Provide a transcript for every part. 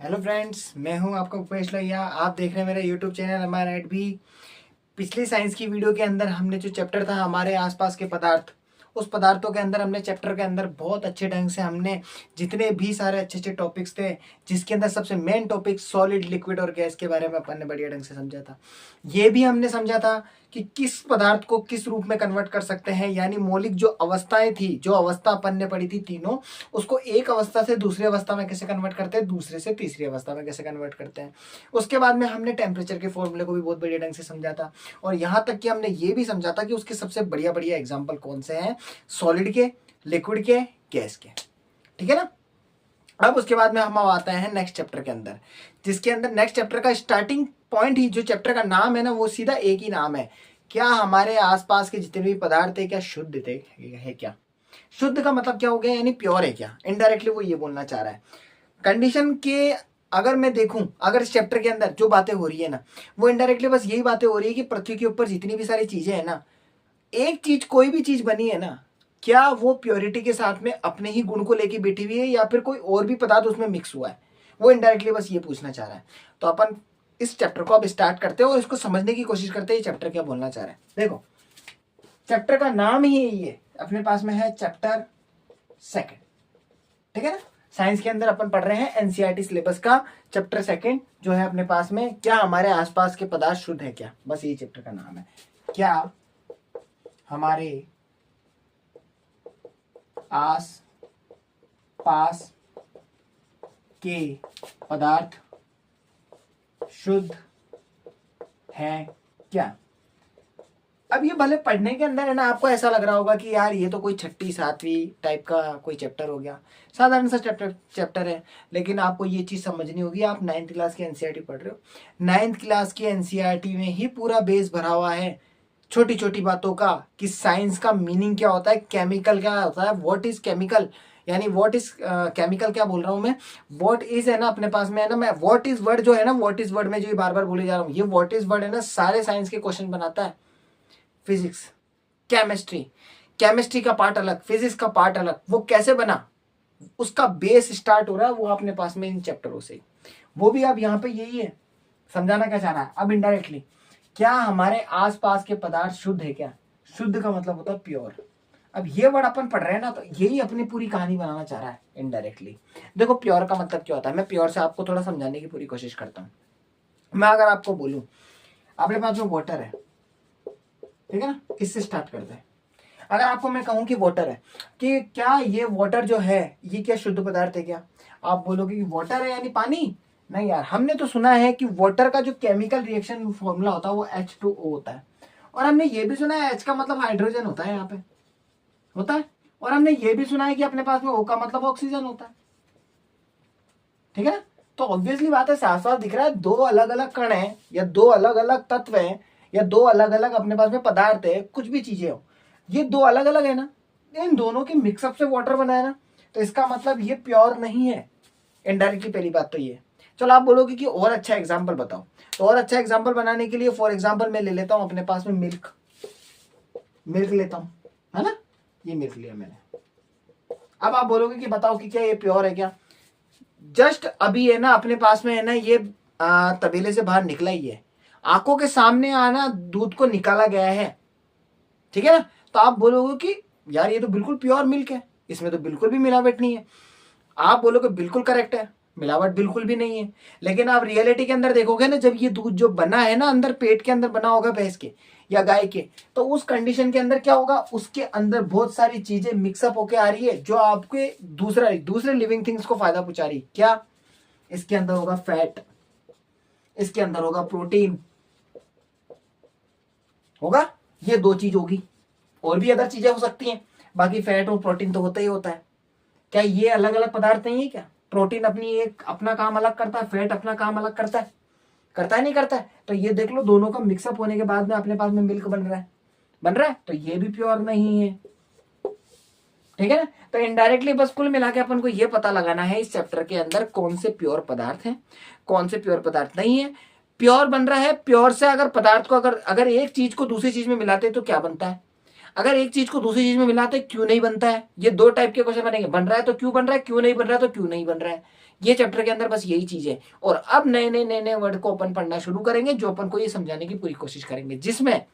Hello friends, मैं हूं आपका उपेश लोहिया। आप देख रहे हैं मेरा यूट्यूब चैनल एमआर भी। पिछली साइंस की वीडियो के अंदर हमने जो चैप्टर था हमारे आसपास के पदार्थ, उस पदार्थों के अंदर हमने चैप्टर के अंदर बहुत अच्छे ढंग से हमने जितने भी सारे अच्छे अच्छे टॉपिक्स थे, जिसके अंदर सबसे मेन टॉपिक सॉलिड, लिक्विड और गैस के बारे में अपन ने बढ़िया ढंग से समझा था। ये भी हमने समझा था कि किस पदार्थ को किस रूप में कन्वर्ट कर सकते हैं, यानी मौलिक जो अवस्थाएं थी, जो अवस्था अपन ने पढ़ी थी तीनों, उसको एक अवस्था से दूसरी अवस्था में कैसे कन्वर्ट करते हैं, दूसरे से तीसरी अवस्था में कैसे कन्वर्ट करते हैं। उसके बाद में हमने टेम्परेचर के फॉर्मूले को भी बहुत बढ़िया ढंग से समझा था, और यहाँ तक कि हमने ये भी समझा था कि उसके सबसे बढ़िया बढ़िया एग्जाम्पल कौन से हैं, सॉलिड के, लिक्विड के, गैस के। ठीक है ना। अब उसके बाद में हम आते हैं नेक्स्ट चैप्टर के अंदर, जिसके अंदर नेक्स्ट चैप्टर का स्टार्टिंग पॉइंट ही, जो चैप्टर का नाम है ना, वो सीधा एक ही नाम है। क्या हमारे आसपास के जितने भी पदार्थ है क्या शुद्ध थे, है क्या? शुद्ध का मतलब क्या हो गया, यानी प्योर है क्या? इनडायरेक्टली वो ये बोलना चाह रहा है। कंडीशन के अगर मैं देखूं, अगर इस चैप्टर के अंदर जो बातें हो रही है ना, वो इनडायरेक्टली बस यही बातें हो रही है कि पृथ्वी के ऊपर जितनी भी सारी चीजें हैं ना, एक चीज, कोई भी चीज बनी है ना, क्या वो प्योरिटी के साथ में अपने ही गुण को लेके बैठी हुई है, या फिर कोई और भी पदार्थ उसमें मिक्स हुआ है? वो इनडायरेक्टली बस ये पूछना चाह रहा है। तो अपन इस चैप्टर को अब स्टार्ट करते हैं और इसको समझने की कोशिश करते हैं ये चैप्टर क्या बोलना चाह रहा है। देखो, चैप्टर का नाम ही यही है, अपने पास में है चैप्टर सेकंड। ठीक है ना। साइंस के अंदर अपन पढ़ रहे हैं एनसीईआरटी सिलेबस का चैप्टर सेकंड, जो है अपने पास में, क्या हमारे आसपास के पदार्थ शुद्ध है क्या? बस यही चैप्टर का नाम है, क्या हमारे आस पास के पदार्थ शुद्ध है क्या? अब ये भले पढ़ने के अंदर है ना, आपको ऐसा लग रहा होगा कि यार ये तो कोई छठी सातवीं टाइप का कोई चैप्टर हो गया, साधारण सा चैप्टर है। लेकिन आपको ये चीज़ समझनी होगी, आप 9th क्लास की एनसीईआरटी पढ़ रहे हो। 9th क्लास की एनसीईआरटी में ही पूरा बेस भरा हुआ है छोटी छोटी बातों का, कि साइंस का मीनिंग क्या होता है, केमिकल क्या होता है, व्हाट इज केमिकल, यानी व्हाट इज केमिकल, क्या बोल रहा हूँ मैं, व्हाट इज है ना अपने पास में है ना, मैं व्हाट इज वर्ड जो है ना, व्हाट इज वर्ड में जो बार बार बोले जा रहा हूँ, ये व्हाट इज वर्ड है ना, सारे साइंस के क्वेश्चन बनाता है। फिजिक्स, केमिस्ट्री, केमिस्ट्री का पार्ट अलग, फिजिक्स का पार्ट अलग, वो कैसे बना, उसका बेस स्टार्ट हो रहा है वो अपने पास में इन चैप्टरों से। वो भी अब यहाँ पे यही है, समझाना क्या चाह रहा है अब इनडायरेक्टली, क्या हमारे आसपास के पदार्थ शुद्ध है क्या? शुद्ध का मतलब होता है प्योर। अब ये वर्ड अपन पढ़ रहे हैं ना, तो यही अपनी पूरी कहानी बनाना चाह रहा है इनडायरेक्टली। देखो, प्योर का मतलब क्या होता है, मैं प्योर से आपको थोड़ा समझाने की पूरी कोशिश करता हूँ। मैं अगर आपको बोलूं अपने पास में वाटर है, ठीक है ना, इससे स्टार्ट करते हैं। अगर आपको मैं कहूं कि वाटर है, कि क्या ये वाटर जो है ये क्या शुद्ध पदार्थ है क्या? आप बोलोगे कि वाटर है यानी पानी? नहीं यार, हमने तो सुना है कि वाटर का जो केमिकल रिएक्शन फॉर्मूला होता है वो H2O होता है, और हमने ये भी सुना है H का मतलब हाइड्रोजन होता है, यहाँ पे होता है, और हमने ये भी सुना है कि अपने पास में O का मतलब ऑक्सीजन होता है। ठीक है ना। तो ऑब्वियसली बात है, साफ साफ दिख रहा है, दो अलग अलग कण है, या दो अलग अलग तत्व है, या दो अलग अलग अपने पास में पदार्थ है, कुछ भी चीजें हो, ये दो अलग अलग है ना, इन दोनों के मिक्सअप से वाटर बना है ना, तो इसका मतलब ये प्योर नहीं है इनडायरेक्टली। पहली बात तो ये। चलो आप बोलोगे कि और अच्छा एग्जाम्पल बताओ, तो और अच्छा एग्जाम्पल बनाने के लिए फॉर एग्जाम्पल मैं ले लेता हूं अपने पास में मिल्क, मिल्क लेता हूं, है ना, ये मिल्क लिया मैंने। अब आप बोलोगे कि बताओ कि क्या ये प्योर है क्या? जस्ट अभी है ना अपने पास में है ना, ये तबेले से बाहर निकला ही है, आंखों के सामने आना दूध को निकाला गया है, ठीक है ना। तो आप बोलोगे कि यार ये तो बिल्कुल प्योर मिल्क है, इसमें तो बिल्कुल भी मिलावट नहीं है। आप बोलोगे बिल्कुल करेक्ट है, मिलावट बिल्कुल भी नहीं है। लेकिन आप रियलिटी के अंदर देखोगे ना, जब ये दूध जो बना है ना, अंदर पेट के अंदर बना होगा भैंस के या गाय के, तो उस कंडीशन के अंदर क्या होगा, उसके अंदर बहुत सारी चीजें मिक्सअप होके आ रही है, जो आपके दूसरे लिविंग थिंग्स को फायदा पहुंचा रही। क्या? इसके अंदर होगा फैट, इसके अंदर होगा प्रोटीन, होगा, ये दो चीज होगी, और भी अदर चीजें हो सकती हैं, बाकी फैट और प्रोटीन तो होता ही होता है। क्या ये अलग अलग पदार्थ नहीं है क्या? प्रोटीन अपनी एक अपना काम अलग करता है, फैट अपना काम अलग करता है, करता है नहीं करता है? तो ये देख लो, दोनों का मिक्सअप होने के बाद में अपने पास में मिल्क बन रहा है, बन रहा है, तो ये भी प्योर नहीं है। ठीक है ना। तो इनडायरेक्टली बस कुल मिला के अपन को ये पता लगाना है इस चैप्टर के अंदर कौन से प्योर पदार्थ हैं, कौन से प्योर पदार्थ नहीं है। प्योर बन रहा है, प्योर से अगर पदार्थ को अगर अगर एक चीज को दूसरी चीज में मिलाते हैं तो क्या बनता है, अगर एक चीज को दूसरी चीज में मिलाते क्यों नहीं बनता है? ये दो टाइप के क्वेश्चन बनेंगे, बन रहा है तो क्यों बन रहा है, क्यों नहीं बन रहा है तो क्यों नहीं बन रहा है। ये चैप्टर के अंदर बस यही चीज है। और अब नए नए वर्ड को अपन पढ़ना शुरू करेंगे, जो अपन को ये समझाने की पूरी कोशिश करेंगे, जिसमें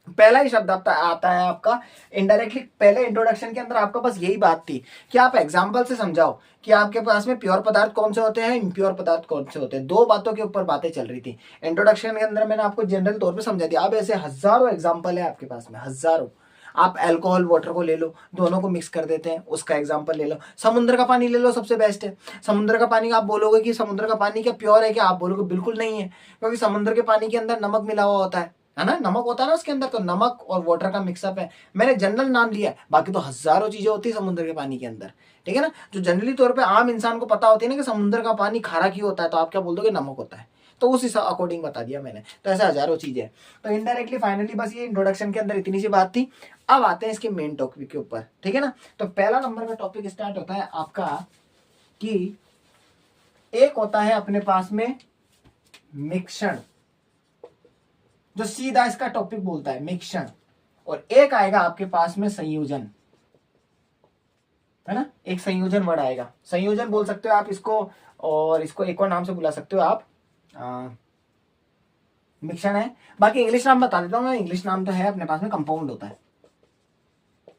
पहला ही शब्द आता है आपका इनडायरेक्टली। पहले इंट्रोडक्शन के अंदर आपका बस यही बात थी कि आप एग्जांपल से समझाओ कि आपके पास में प्योर पदार्थ कौन से होते हैं, इम्प्योर पदार्थ कौन से होते हैं। दो बातों के ऊपर बातें चल रही थी इंट्रोडक्शन के अंदर, मैंने आपको जनरल तौर पे समझा दिया। अब ऐसे हजारों एग्जाम्पल है आपके पास में, हजारों। आप अल्कोहल वाटर को ले लो, दोनों को मिक्स कर देते हैं, उसका एग्जांपल ले लो। समुद्र का पानी ले लो, सबसे बेस्ट है। समुद्र का पानी आप बोलोगे कि समुद्र का पानी क्या प्योर है क्या, आप बोलोगे बिल्कुल नहीं है, क्योंकि समुद्र के पानी के अंदर नमक मिला हुआ होता है ना, नमक होता है ना उसके अंदर, तो नमक और वाटर का मिक्सअप है। मैंने जनरल नाम लिया है, बाकी तो हजारों चीजें होती है समुद्र के पानी के अंदर, ठीक है ना। जो जनरली तौर पे आम इंसान को पता होती है ना कि समुद्र का पानी खारा क्यों होता है, तो आप क्या बोल दोगे, नमक होता है। तो उस अकॉर्डिंग बता दिया मैंने। तो ऐसे हजारों चीजें। तो इनडायरेक्टली फाइनली बस ये इंट्रोडक्शन के अंदर इतनी सी बात थी। अब आते हैं इसके मेन टॉपिक के ऊपर, ठीक है ना। तो पहला नंबर का टॉपिक स्टार्ट होता है आपका कि एक होता है अपने पास में मिश्रण, जो सीधा इसका टॉपिक बोलता है मिश्रण, और एक आएगा आपके पास में संयोजन, है ना। एक संयोजन वर्ड आएगा, संयोजन बोल सकते हो आप इसको, और इसको एक और नाम से बुला सकते हो आप, मिश्रण है। बाकी इंग्लिश नाम बता देता हूँ मैं, इंग्लिश नाम तो है अपने पास में कंपाउंड होता है,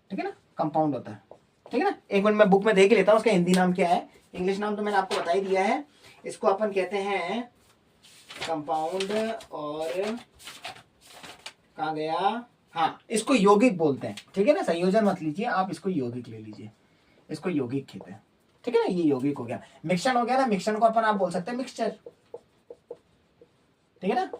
ठीक है ना, कंपाउंड होता है, ठीक है ना। एक मिनट मैं बुक में देख लेता हूँ उसका हिंदी नाम क्या है। इंग्लिश नाम तो मैंने आपको बता ही दिया है। इसको अपन कहते हैं कंपाउंड, और कहाँ गया, हाँ, इसको यौगिक बोलते हैं, ठीक है ना। संयोजन मत लीजिए आप, इसको यौगिक ले लीजिए, इसको यौगिक कहते हैं, ठीक है ना। ये यौगिक हो गया, मिश्रण हो गया ना। मिश्रण को अपन आप बोल सकते हैं मिक्सचर, ठीक है ना।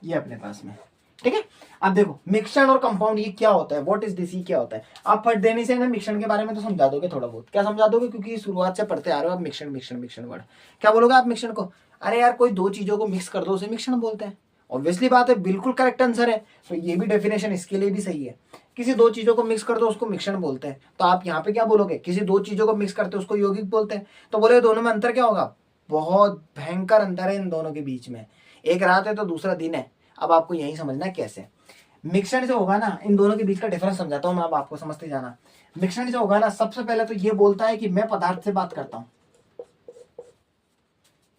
ये अपने पास में, ठीक है। अब देखो मिश्रण और कंपाउंड ये क्या होता है, व्हाट इज दिस, ये क्या होता है। आप पढ़ देने से ना मिश्रण के बारे में तो समझा दोगे थोड़ा बहुत, क्या समझा दोगे, क्योंकि शुरुआत से पढ़ते आ रहे हो आप। मिश्रण मिश्रण मिश्रण वर्ड क्या बोलोगे आप मिश्रण को, अरे यार कोई दो चीजों को मिक्स कर दो उसे मिश्रण बोलते हैं। ऑब्वियसली बात है, बिल्कुल करेक्ट आंसर है। तो ये भी डेफिनेशन इसके लिए भी सही है, किसी दो चीजों को मिक्स कर दो उसको मिश्रण बोलते हैं। तो आप यहाँ पे क्या बोलोगे, किसी दो चीजों को मिक्स करते उसको यौगिक बोलते हैं। तो बोले दोनों में अंतर क्या होगा, बहुत भयंकर अंतर है इन दोनों के बीच में। एक रात है तो दूसरा दिन है। अब आपको यही समझना है कैसे मिश्रण से होगा ना, इन दोनों के बीच का डिफरेंस समझाता हूं मैं, अब आपको समझते जाना। मिश्रण से होगा ना, सबसे पहले तो ये बोलता है कि मैं पदार्थ से बात करता हूं।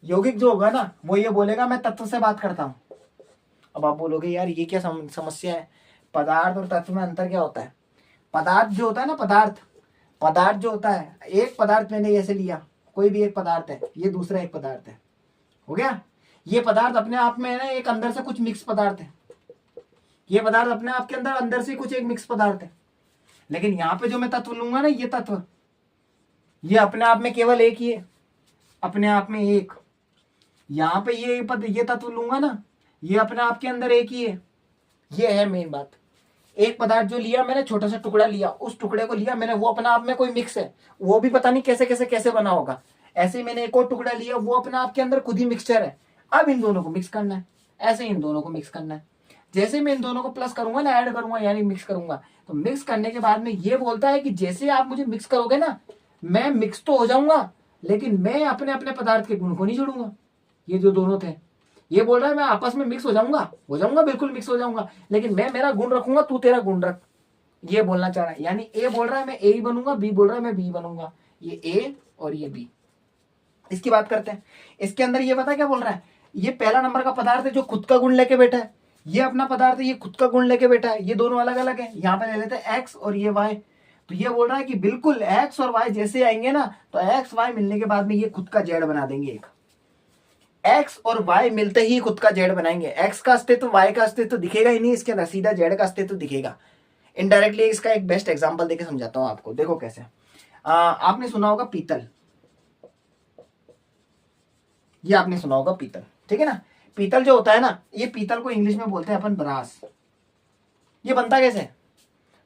यौगिक जो होगा ना वो ये बोलेगा मैं तत्व से बात करता हूं। अब आप बोलोगे यार ये क्या समस्या है, पदार्थ और तत्व में अंतर क्या होता है। पदार्थ जो होता है ना, पदार्थ जो होता है, एक पदार्थ मैंने ऐसे लिया, कोई भी एक पदार्थ है, ये दूसरा एक पदार्थ है, हो गया। ये पदार्थ अपने आप में है ना एक अंदर से कुछ मिक्स पदार्थ है, ये पदार्थ अपने आप के अंदर से कुछ एक मिक्स पदार्थ है। लेकिन यहां पे जो मैं तत्व लूंगा ना, ये तत्व, ये अपने आप में केवल एक ही है, अपने आप में एक। यहां पे ये तत्व लूंगा ना, ये अपने आप के अंदर एक ही है। ये है मेन बात। एक पदार्थ जो लिया मैंने, छोटा सा टुकड़ा लिया, उस टुकड़े को लिया मैंने, वो अपने आप में कोई मिक्स है, वो भी पता नहीं कैसे बना होगा। ऐसे ही मैंने एक और टुकड़ा लिया, वो अपने आप के अंदर खुद ही मिक्सचर है। अब इन दोनों को मिक्स करना है, ऐसे इन दोनों को मिक्स करना है। जैसे मैं इन दोनों को प्लस करूंगा ना, ऐड करूंगा यानी मिक्स करूंगा, तो मिक्स करने के बाद में ये बोलता है कि जैसे आप मुझे मिक्स करोगे ना, मैं मिक्स तो हो जाऊंगा, लेकिन मैं अपने अपने पदार्थ के गुण को नहीं छोड़ूंगा। ये जो दोनों थे, ये बोल रहा है मैं आपस में मिक्स हो जाऊंगा बिल्कुल मिक्स हो जाऊंगा, लेकिन मैं मेरा गुण रखूंगा, तू तेरा गुण रख। ये बोलना चाह रहा है, यानी ए बोल रहा है मैं ए ही बनूंगा, बी बोल रहा है मैं बी बनूंगा। ये ए और ये बी। इसकी बात करते हैं। इसके अंदर ये पता क्या बोल रहा है, ये पहला नंबर का पदार्थ है जो खुद का गुण लेके बैठा है, ये अपना पदार्थ है ये खुद का गुण लेके बैठा है। ये दोनों अलग अलग है, यहाँ पे ले लेते हैं एक्स और ये वाई। तो ये बोल रहा है कि बिल्कुल एक्स और वाई जैसे आएंगे ना, तो एक्स वाई मिलने के बाद में ये खुद का जेड बना देंगे। एक एक्स और वाई मिलते ही खुद का जेड बनाएंगे। एक्स का अस्तित्व वाई का अस्तित्व दिखेगा ही नहीं इसके अंदर, सीधा जेड का अस्तित्व दिखेगा। इनडायरेक्टली इसका एक बेस्ट एग्जांपल देके समझाता हूं आपको, देखो कैसे। आपने सुना होगा पीतल, ये आपने सुना होगा पीतल, ठीक है ना। पीतल जो होता है ना, ये पीतल को इंग्लिश में बोलते हैं अपन ब्रास। ये बनता कैसे,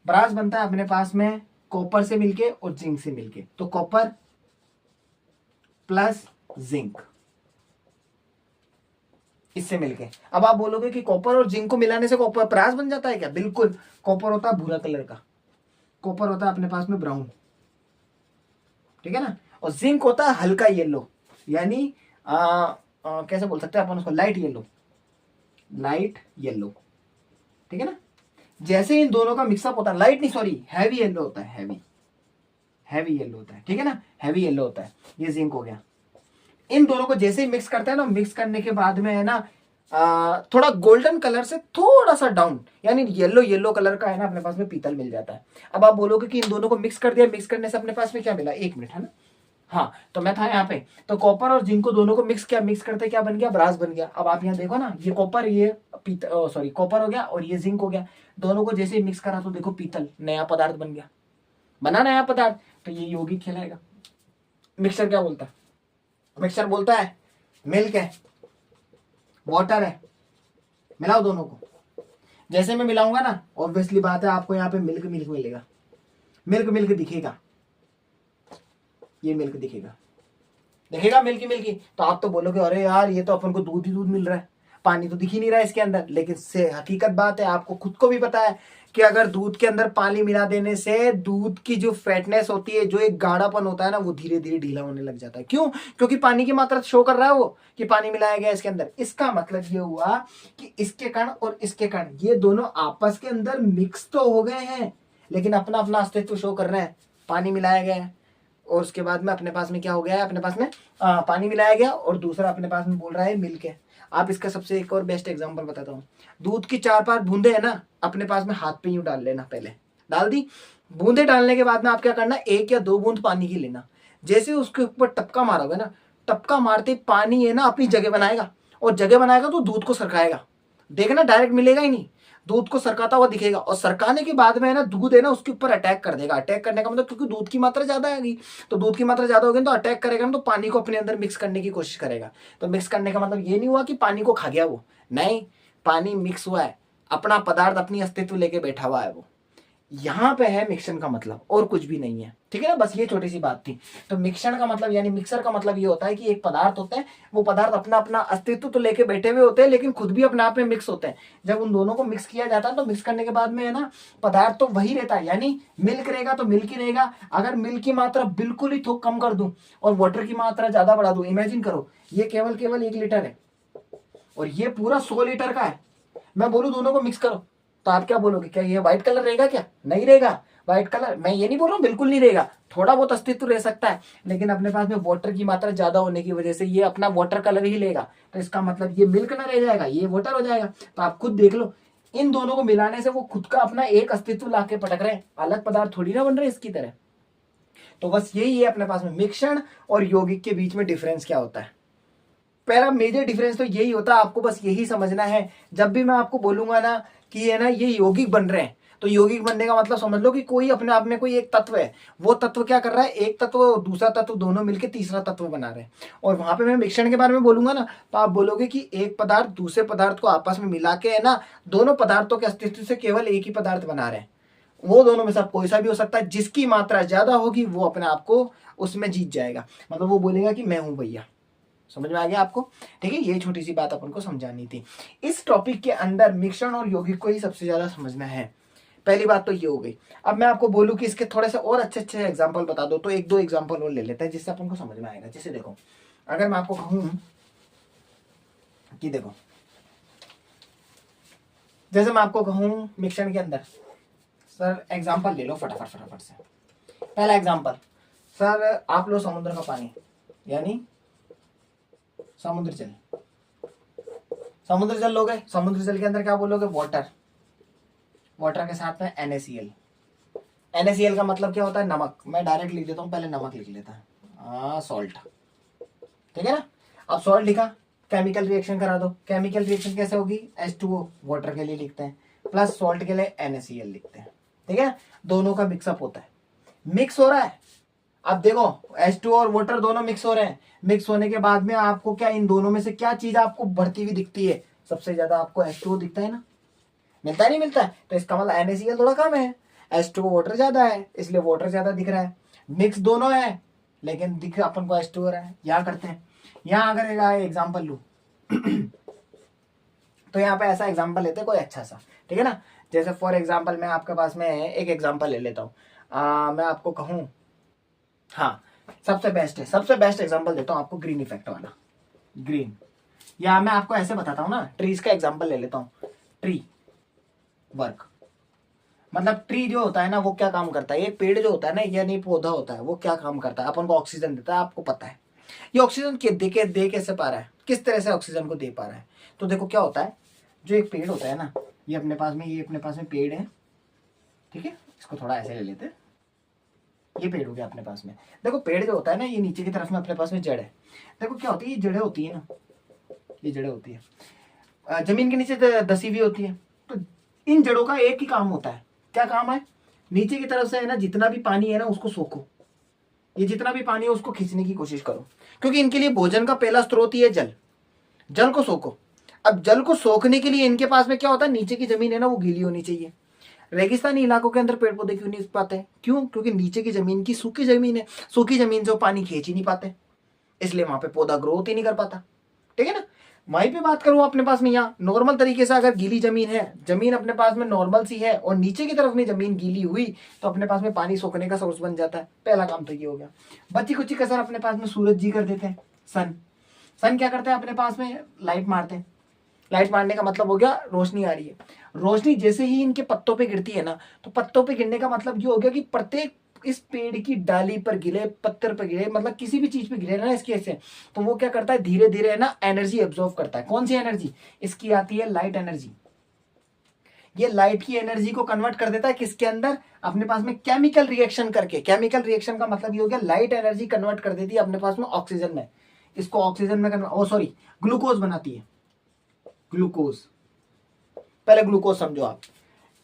ब्रास बनता है अपने पास में कॉपर से मिलके और जिंक से मिलके। तो कॉपर प्लस जिंक, इससे मिलके। अब आप बोलोगे कि कॉपर और जिंक को मिलाने से कॉपर ब्रास बन जाता है क्या, बिल्कुल। कॉपर होता है भूरा कलर का, कॉपर होता है अपने पास में ब्राउन, ठीक है ना। और जिंक होता है हल्का येलो, यानी कैसे बोल सकते हैं अपन उसको, लाइट येलो, ठीक है ना। जैसे इन दोनों का मिक्सअप होता है, लाइट नहीं सॉरी हैवी येलो होता है, हैवी येलो होता है, ठीक है ना, हैवी येलो होता है। ये जिंक हो गया, इन दोनों को जैसे ही मिक्स करते हैं ना, मिक्स करने के बाद में है ना थोड़ा गोल्डन कलर से थोड़ा सा डाउन, यानी येलो येलो कलर का है ना अपने पास में पीतल मिल जाता है। अब आप बोलोगे कि इन दोनों को मिक्स कर दिया, मिक्स करने से अपने पास में क्या मिला, एक मिनट है ना, हाँ तो मैं था यहाँ पे, तो कॉपर और जिंक को दोनों को मिक्स किया, मिक्स करते क्या बन गया, ब्रास बन गया। अब आप यहाँ देखो ना, ये कॉपर, ये सॉरी कॉपर हो गया और ये जिंक हो गया, दोनों को जैसे ही मिक्स करा तो देखो पीतल, नया पदार्थ बन गया, बना नया पदार्थ, तो ये यौगिक कहलाएगा। मिक्सचर क्या बोलता है, मिक्सचर बोलता है मिल्क है, वाटर है, मिलाओ दोनों को। जैसे मैं मिलाऊंगा ना, ऑब्वियसली बात है आपको यहाँ पे मिल्क मिल्क मिलेगा, मिल्क मिल्क दिखेगा, ये मिल्क दिखेगा, दिखेगा मिल्की मिल्की। तो आप तो बोलोगे अरे यार ये तो अपन को दूध ही दूध मिल रहा है, पानी तो दिख ही नहीं रहा है इसके अंदर। लेकिन से हकीकत बात है, आपको खुद को भी पता है कि अगर दूध के अंदर पानी मिला देने से दूध की जो फेटनेस होती है, जो एक गाढ़ापन होता है ना, वो धीरे धीरे ढीला होने लग जाता है। क्यों? क्योंकि पानी की मात्रा शो कर रहा है वो कि पानी मिलाया गया इसके अंदर। इसका मतलब ये हुआ कि इसके कण और इसके कण ये दोनों आपस के अंदर मिक्स तो हो गए हैं, लेकिन अपना अपना अस्तित्व शो कर रहे हैं। पानी मिलाया गया है और उसके बाद में अपने पास में क्या हो गया है, अपने पास में पानी मिलाया गया और दूसरा अपने पास में बोल रहा है मिल्क है। आप इसका सबसे एक और बेस्ट एग्जांपल बताता हूँ। दूध की 4-5 बूंदे है ना, अपने पास में हाथ पे यूं डाल लेना, पहले डाल दी, बूंदे डालने के बाद में आप क्या करना, 1 या 2 बूंद पानी की लेना। जैसे उसके ऊपर टपका मारोगे ना, टपका मारते पानी है ना अपनी जगह बनाएगा, और जगह बनाएगा तो दूध को सरकाएगा। देखना डायरेक्ट मिलेगा ही नहीं, दूध को सरकाता हुआ दिखेगा, और सरकाने के बाद में है ना दूध है ना उसके ऊपर अटैक कर देगा। अटैक करने का मतलब, क्योंकि दूध की मात्रा ज्यादा आ गई, तो दूध की मात्रा ज्यादा होगी तो अटैक करेगा ना, तो पानी को अपने अंदर मिक्स करने की कोशिश करेगा। तो मिक्स करने का मतलब ये नहीं हुआ कि पानी को खा गया वो, नहीं, पानी मिक्स हुआ है, अपना पदार्थ अपनी अस्तित्व लेके बैठा हुआ है वो। यहां पे है मिक्सन का मतलब, और कुछ भी नहीं है, ठीक है ना। बस ये छोटी सी बात थी। तो मिक्सन का मतलब यानी मिक्सर का मतलब ये होता है कि एक पदार्थ होता है, वो पदार्थ अपना अपना अस्तित्व तो लेके बैठे हुए होते हैं, लेकिन खुद भी अपने आप में मिक्स होते हैं। जब उन दोनों को मिक्स किया जाता है तो मिक्स करने के बाद में है ना पदार्थ तो वही रहता है, यानी मिल्क रहेगा तो मिल्क ही रहेगा। अगर मिल्क की मात्रा बिल्कुल ही थोक कम कर दूं और वाटर की मात्रा ज्यादा बढ़ा दूं, इमेजिन करो ये केवल 1 लीटर है और ये पूरा 100 लीटर का है, मैं बोलूं दोनों को मिक्स करो, तो आप क्या बोलोगे, क्या ये व्हाइट कलर रहेगा, क्या नहीं रहेगा व्हाइट कलर। मैं ये नहीं बोल रहा हूँ बिल्कुल नहीं रहेगा, थोड़ा बहुत अस्तित्व रह सकता है, लेकिन अपने पास में वाटर की मात्रा ज्यादा होने की वजह से ये अपना वाटर कलर ही लेगा। तो इसका मतलब ये मिल्क ना रह जाएगा, ये वाटर हो जाएगा। तो आप खुद देख लो, इन दोनों को मिलाने से वो खुद का अपना एक अस्तित्व ला के पटक रहे हैं, अलग पदार्थ थोड़ी ना बन रहे इसकी तरह। तो बस यही है अपने पास में मिश्रण और यौगिक के बीच में डिफरेंस क्या होता है। पहला मेजर डिफरेंस तो यही होता है, आपको बस यही समझना है। जब भी मैं आपको बोलूंगा ना कि है ना ये यौगिक बन रहे हैं, तो यौगिक बनने का मतलब समझ लो कि कोई अपने आप में कोई एक तत्व है, वो तत्व क्या कर रहा है, एक तत्व और दूसरा तत्व दोनों मिलकर तीसरा तत्व बना रहे हैं। और वहां पे मैं मिश्रण के बारे में बोलूंगा ना, तो आप बोलोगे कि एक पदार्थ दूसरे पदार्थ को आपस में मिला के है ना दोनों पदार्थों के अस्तित्व से केवल एक ही पदार्थ बना रहे हैं। वो दोनों में से कोई सा भी हो सकता है, जिसकी मात्रा ज्यादा होगी वो अपने आप को उसमें जीत जाएगा, मतलब वो बोलेगा कि मैं हूं भैया। समझ में आ गया आपको? ठीक है, ये छोटी सी बात अपन को समझानी थी। इस टॉपिक के अंदर मिश्रण और यौगिक को ही सबसे ज्यादा समझना है। पहली बात तो ये हो गई। अब मैं आपको बोलूं कि इसके थोड़े से और अच्छे अच्छे एग्जांपल बता दो, तो 1-2 एग्जांपल और ले लेते हैं जिससे अपन को समझ में आएगा। जैसे देखो, अगर मैं आपको कहूं कि देखो, जैसे मैं आपको कहूं मिश्रण के अंदर, सर एग्जाम्पल ले लो फटाफट से। पहला एग्जाम्पल, सर आप लो समुद्र का पानी, यानी समुद्र जल। समुद्र जल लोगे, समुद्र जल के अंदर क्या बोलोगे, वाटर। वाटर के साथ में NaCl। NaCl का मतलब क्या होता है, नमक। मैं डायरेक्ट लिख देता हूं, पहले नमक लिख लेता है, सॉल्ट। ठीक है ना। अब सॉल्ट लिखा, केमिकल रिएक्शन करा दो। केमिकल रिएक्शन कैसे होगी, H2O वाटर के लिए लिखते हैं, प्लस सॉल्ट के लिए NaCl लिखते हैं। ठीक है, दोनों का मिक्सअप होता है, मिक्स हो रहा है। अब देखो H2O और वाटर दोनों मिक्स हो रहे हैं, मिक्स होने के बाद में आपको क्या, इन दोनों में से क्या चीज आपको बढ़ती हुई दिखती है, सबसे ज्यादा आपको H2O दिखता है ना, मिलता है नहीं मिलता है। तो इसका मतलब NaCl थोड़ा कम है, H2O वाटर ज्यादा है, इसलिए वाटर ज्यादा दिख रहा है। मिक्स दोनों है लेकिन दिख अपन को H2O रहा है। यहाँ करते हैं, यहाँ अगर एग्जाम्पल लू तो यहाँ पे ऐसा एग्जाम्पल लेते हैं कोई अच्छा सा, ठीक है ना। जैसे फॉर एग्जाम्पल मैं आपके पास में एक एग्जाम्पल ले लेता हूँ। मैं आपको कहूँ, हाँ सबसे बेस्ट एग्जांपल देता हूं आपको, ग्रीन इफेक्ट वाला। ग्रीन, या मैं आपको ऐसे बताता हूं ना, ट्रीज का एग्जांपल ले लेता हूं। ट्री वर्क, मतलब ट्री जो होता है ना वो क्या काम करता है, एक पेड़ जो होता है ना, यानी पौधा होता है, वो क्या काम करता है, अपन को ऑक्सीजन देता है, आपको पता है। ये ऑक्सीजन दे कैसे पा रहा है, किस तरह से ऑक्सीजन को दे पा रहा है। तो देखो क्या होता है, जो एक पेड़ होता है ना, ये अपने पास में पेड़ है, ठीक है, इसको थोड़ा ऐसे ले लेते हैं, ये पेड़ हो गया अपने पास में। देखो पेड़ जो होता है ना, ये नीचे की तरफ में अपने पास में जड़ है। देखो क्या होती है, ये जड़ें होती है ना, ये जड़ें होती है, जमीन के नीचे दसी हुई होती है। तो इन जड़ों का एक ही काम होता है, क्या काम है, नीचे की तरफ से है ना जितना भी पानी है ना उसको सोखो, ये जितना भी पानी है उसको खींचने की कोशिश करो, क्योंकि इनके लिए भोजन का पहला स्रोत ही है जल। जल को सोखो। अब जल को सोखने के लिए इनके पास में क्या होता है, नीचे की जमीन है ना वो गीली होनी चाहिए। रेगिस्तानी इलाकों के अंदर पेड़ पौधे क्यों नहीं पाते, क्यों, क्योंकि नीचे की जमीन की सूखी जमीन है, सूखी जमीन से वो पानी खींच ही नहीं पाते, इसलिए वहां पे पौधा ग्रोथ ही नहीं कर पाता, ठीक है ना। वहीं पे बात करूं अपने पास में, यहाँ नॉर्मल तरीके से अगर गीली जमीन है, जमीन अपने पास में नॉर्मल सी है और नीचे की तरफ में जमीन गीली हुई, तो अपने पास में पानी सोखने का सोर्स बन जाता है। पहला काम तो ये हो गया। बच्ची कुछ कसर अपने पास में सूरज जी कर देते हैं, सन क्या करते हैं, अपने पास में लाइट मारते हैं। लाइट मारने का मतलब हो गया रोशनी आ रही है। रोशनी जैसे ही इनके पत्तों पे गिरती है ना, तो पत्तों पे गिरने का मतलब ये हो गया कि प्रत्येक इस पेड़ की डाली पर गिरे, पत्थर पर गिरे, मतलब किसी भी चीज पे गिरे ना इसके ऐसे, तो वो क्या करता है, धीरे धीरे है ना एनर्जी एब्जॉर्व करता है। कौन सी एनर्जी, इसकी आती है लाइट एनर्जी। ये लाइट की एनर्जी को कन्वर्ट कर देता है किसके अंदर, अपने पास में केमिकल रिएक्शन करके। केमिकल रिएक्शन का मतलब ये हो गया लाइट एनर्जी कन्वर्ट कर देती है अपने पास में ऑक्सीजन में, इसको ऑक्सीजन में ग्लूकोज बनाती है। ग्लूकोज, पहले ग्लूकोज समझो आप,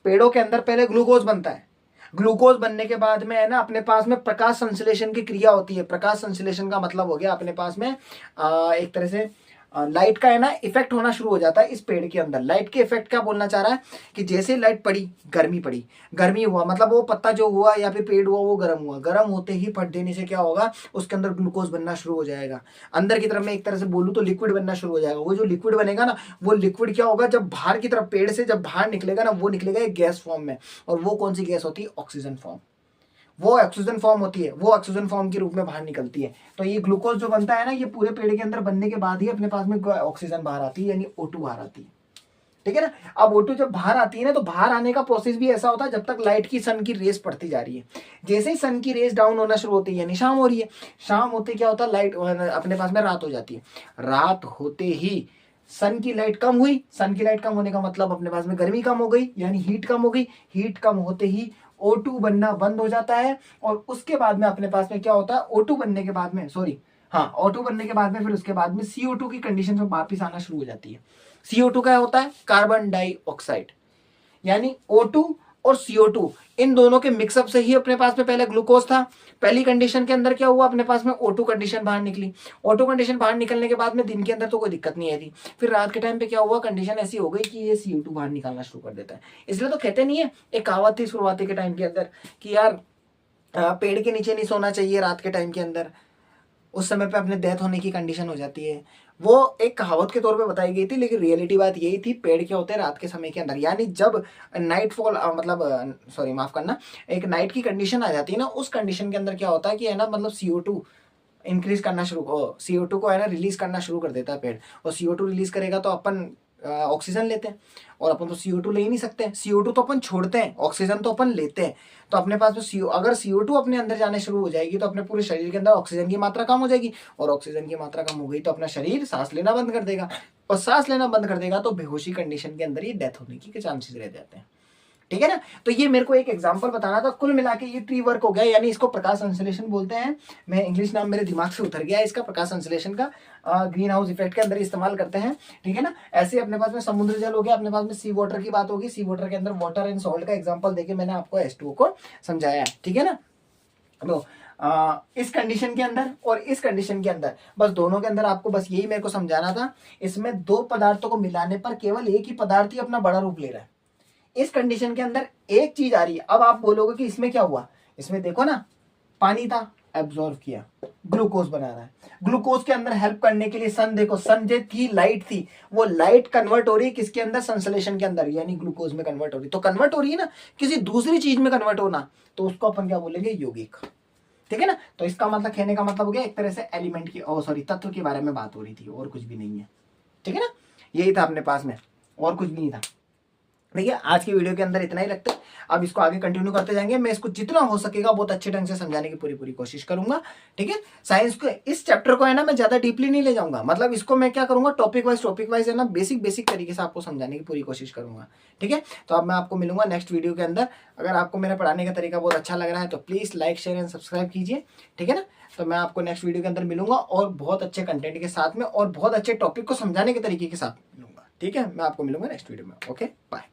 पेड़ों के अंदर पहले ग्लूकोज बनता है। ग्लूकोज बनने के बाद में है ना अपने पास में प्रकाश संश्लेषण की क्रिया होती है। प्रकाश संश्लेषण का मतलब हो गया अपने पास में एक तरह से लाइट का है ना इफेक्ट होना शुरू हो जाता है इस पेड़ के अंदर। लाइट के इफेक्ट क्या बोलना चाह रहा है कि जैसे लाइट पड़ी, गर्मी हुआ, मतलब वो पत्ता जो हुआ या फिर पेड़ हुआ वो गर्म हुआ, गर्म होते ही फट देने से क्या होगा, उसके अंदर ग्लूकोज बनना शुरू हो जाएगा। अंदर की तरफ में एक तरह से बोलूँ तो लिक्विड बनना शुरू हो जाएगा। वो जो लिक्विड बनेगा ना, वो लिक्विड क्या होगा, जब बाहर की तरफ पेड़ से जब बाहर निकलेगा ना, वो निकलेगा एक गैस फॉर्म में। और वो कौन सी गैस होती है, ऑक्सीजन फॉर्म। वो ऑक्सीजन फॉर्म होती है, वो ऑक्सीजन फॉर्म के रूप में बाहर निकलती है। तो ये ग्लूकोज जो बनता है ना, ये पूरे पेड़ के अंदर बनने के बाद ही अपने पास में ऑक्सीजन बाहर आती है, यानी O2 बाहर आती है, ठीक है ना। अब O2 जब बाहर आती है ना, तो बाहर आने का प्रोसेस भी ऐसा होता है जब तक लाइट की सन की रेस पड़ती जा रही है। जैसे ही सन की रेस डाउन होना शुरू होती है, यानी शाम हो रही है, शाम होते क्या होता है, लाइट अपने पास में रात हो जाती है। रात होते ही सन की लाइट कम हुई, सन की लाइट कम होने का मतलब अपने पास में गर्मी कम हो गई, यानी हीट कम हो गई। हीट कम होते ही O2 बनना बंद हो जाता है, और उसके बाद में अपने पास में क्या होता है, O2 बनने के बाद में O2 बनने के बाद में फिर उसके बाद में CO2 की कंडीशन में वापिस आना शुरू हो जाती है। CO2 क्या होता है, कार्बन डाइऑक्साइड। यानी O2 और CO2 इन दोनों के मिक्सअप से ही अपने पास में पहले ग्लूकोज था। पहली कंडीशन के अंदर क्या हुआ, अपने पास में O2 कंडीशन बाहर निकली। O2 कंडीशन बाहर निकलने के बाद में दिन के अंदर तो कोई दिक्कत नहीं आई थी। फिर रात के टाइम पे क्या हुआ, कंडीशन ऐसी हो गई कि ये CO2 बाहर निकालना शुरू कर देता है। इसलिए तो कहते नहीं है, एक कहावत थी शुरुआती के टाइम के अंदर कि यार पेड़ के नीचे नहीं सोना चाहिए रात के टाइम के अंदर, उस समय पे अपने डेथ होने की कंडीशन हो जाती है। वो एक कहावत के तौर पे बताई गई थी, लेकिन रियलिटी बात यही थी, पेड़ क्या होते हैं रात के समय के अंदर, यानी जब नाइट फॉल माफ करना, एक नाइट की कंडीशन आ जाती है ना, उस कंडीशन के अंदर क्या होता है कि है ना, मतलब CO2 इंक्रीज करना CO2 को है ना रिलीज करना शुरू कर देता है पेड़। और CO2 रिलीज करेगा तो अपन ऑक्सीजन लेते हैं, और अपन तो CO2 ले ही नहीं सकते। CO2 तो अपन छोड़ते हैं, ऑक्सीजन तो अपन लेते हैं। तो अपने पास में अगर CO2 अपने अंदर जाने शुरू हो जाएगी तो अपने पूरे शरीर के अंदर ऑक्सीजन की मात्रा कम हो जाएगी, और ऑक्सीजन की मात्रा कम हो गई तो अपना शरीर सांस लेना बंद कर देगा, और सांस लेना बंद कर देगा तो बेहोशी कंडीशन के अंदर ही डेथ होने की चांसेस रह जाते हैं, ठीक है ना। तो ये मेरे को एक एग्जांपल बताना था। कुल मिला के ये ट्री वर्क हो गया, यानी इसको प्रकाश संश्लेषण बोलते हैं। मैं इंग्लिश नाम मेरे दिमाग से उतर गया इसका, प्रकाश संश्लेषण का ग्रीन हाउस इफेक्ट के अंदर इस्तेमाल करते हैं, ठीक है ना। ऐसे अपने पास में समुद्र जल हो गया, अपने पास में सी वाटर की बात होगी, सी वाटर के अंदर वाटर एंड सॉल्ट का एग्जाम्पल देके मैंने आपको H2O को समझाया, ठीक है ना। तो इस कंडीशन के अंदर और इस कंडीशन के अंदर, बस दोनों के अंदर आपको बस यही मेरे को समझाना था। इसमें दो पदार्थों को मिलाने पर केवल एक ही पदार्थ ही अपना बड़ा रूप ले रहा है। इस कंडीशन के अंदर एक चीज आ रही है। अब आप बोलोगे कि इसमें क्या हुआ, इसमें देखो ना, पानी था, एब्जॉर्व किया, ग्लूकोज बना रहा है। ग्लूकोज के अंदर हेल्प करने के लिए सन, देखो सन जो थी लाइट थी, वो लाइट कन्वर्ट हो रही है किसके अंदर, संश्लेषण के अंदर, यानी ग्लूकोज में कन्वर्ट हो रही है। तो कन्वर्ट हो रही है ना किसी दूसरी चीज में कन्वर्ट होना, तो उसको अपन क्या बोलेंगे, यौगिक, ठीक है ना। तो इसका मतलब कहने का मतलब हो गया एक तरह से एलिमेंट की तत्व के बारे में बात हो रही थी, और कुछ भी नहीं है, ठीक है ना। यही था अपने पास में, और कुछ भी नहीं था। ठीक है, आज की वीडियो के अंदर इतना ही रखते हैं। अब इसको आगे कंटिन्यू करते जाएंगे। मैं इसको जितना हो सकेगा बहुत अच्छे ढंग से समझाने की पूरी पूरी कोशिश करूंगा। ठीक है, साइंस को इस चैप्टर को है ना मैं ज्यादा डीपली नहीं ले जाऊंगा, मतलब इसको मैं क्या करूंगा टॉपिक वाइज है ना बेसिक बेसिक तरीके से आपको समझाने की पूरी कोशिश करूंगा। ठीक है, तो अब मैं आपको मिलूंगा नेक्स्ट वीडियो के अंदर। अगर आपको मेरा पढ़ाने का तरीका बहुत अच्छा लग रहा है तो please like share and subscribe कीजिए। ठीक है ना, तो मैं आपको नेक्स्ट वीडियो के अंदर मिलूंगा और बहुत अच्छे कंटेंट के साथ में और बहुत अच्छे टॉपिक को समझाने के तरीके के साथ मिलूंगा। ठीक है, मैं आपको मिलूंगा नेक्स्ट वीडियो में। Okay, bye.